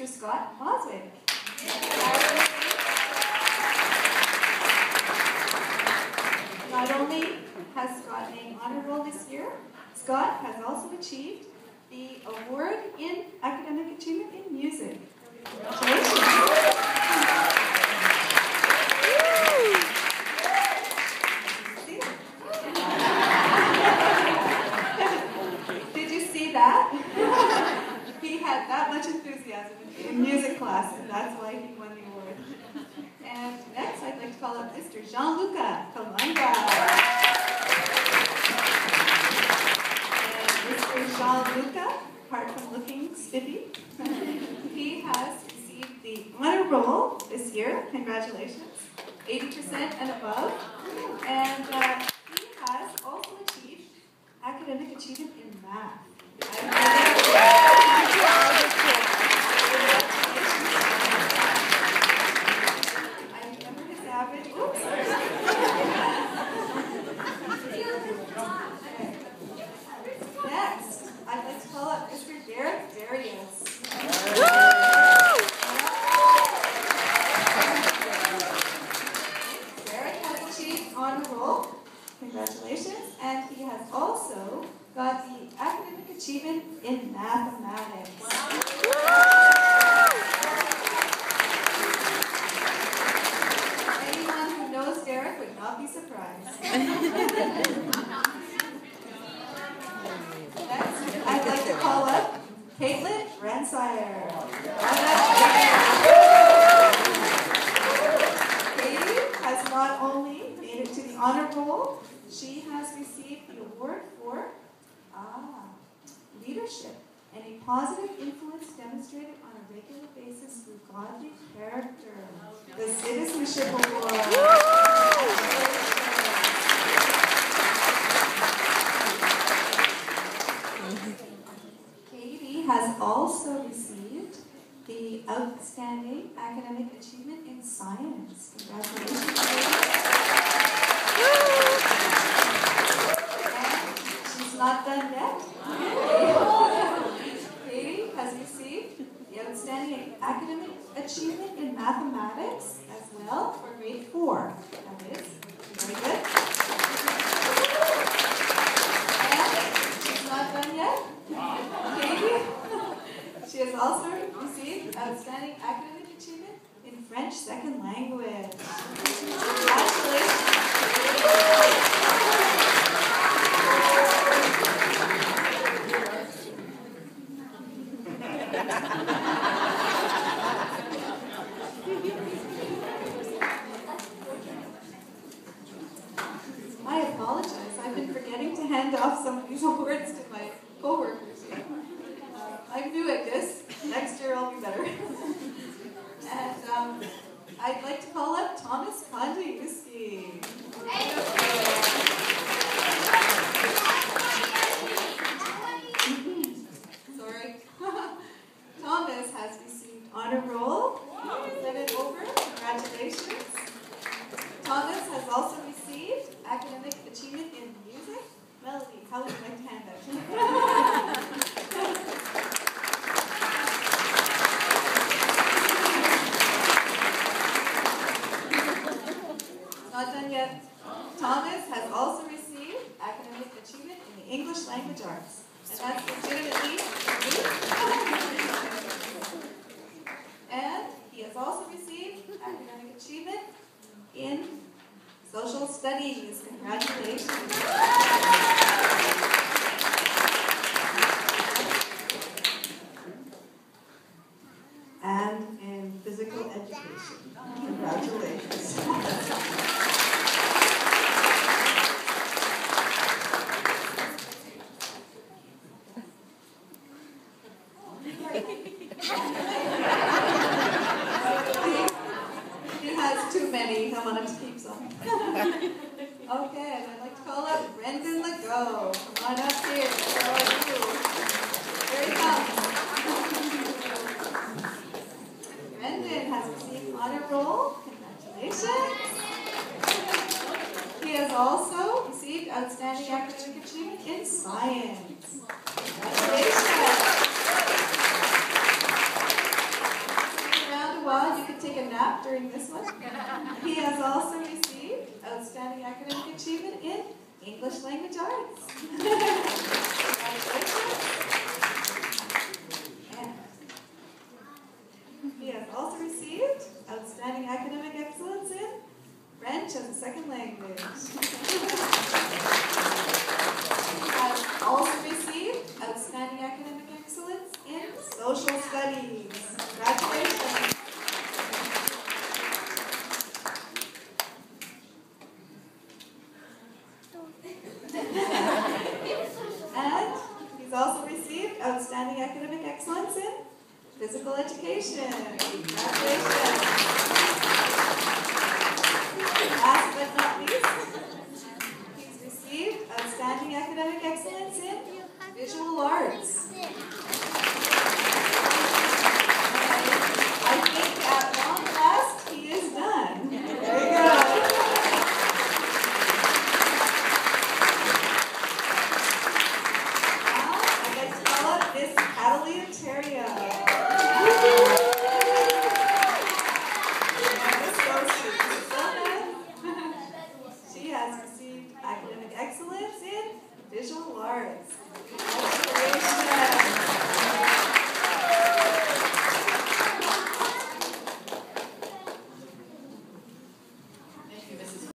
Mr. Scott Boswick. Not only has Scott named honor roll this year, Scott has also achieved the award in academic achievement in music. Congratulations. Did you see that? He had that much enthusiasm in music class, and that's why he won the award. And next, I'd like to call up Mr. Jean-Luca Kalanga. And Mr. Jean-Luca, apart from looking spiffy, he has received the honor roll this year. Congratulations. 80% and above. And he has also achieved academic achievement in math. Next, I'd like to call up Mr. Derek Darius. Derek has achieved honor roll. Congratulations. And he has also got the academic achievement in mathematics. Anyone who knows Derek would not be surprised. Next, I'd like to call up Caitlin Ransire. Katie has not only made it to the honor roll, she has received the award for leadership and a positive influence demonstrated on a regular basis through godly character. The Citizenship Award. Katie has also received the Outstanding Academic Achievement in Science. Congratulations, Katie. And she's not done yet. Katie has received the Outstanding Academic Achievement in Mathematics as well for grade 4. That is very good. And she's not done yet. Katie, she has also received Outstanding Academic Achievement in French Second Language. Congratulations. I apologize. I've been forgetting to hand off some of these awards to my co-workers here. I'm new at this. Next year I'll be better. And I'd like to call up Thomas Kondiuski. Sorry. Thomas has received honor roll. Send it over. Congratulations. Thomas has also received academic achievement in music. Melody, how would you like to hand that? Not done yet. Thomas has also received academic achievement in the English language arts. And that's legitimately and he has also received academic achievement in social studies. Congratulations. And in physical education. Congratulations. He has too many. I wanted to keep some. Okay, and I'd like to call up Brendan Legault. Come on up here. How are you? Here he comes. Brendan has received honor roll. Congratulations. He has also received outstanding academic achievement in science. Congratulations. clap during this one. He has also received Outstanding Academic Achievement in English Language Arts. Congratulations. And he has also received Outstanding Academic Excellence in French as a Second Language. He has also received Outstanding Academic Excellence in Social Studies. Congratulations. And he's also received Outstanding Academic Excellence in Physical Education. Congratulations. Last but not least, he's received Outstanding Academic Excellence in Visual Arts.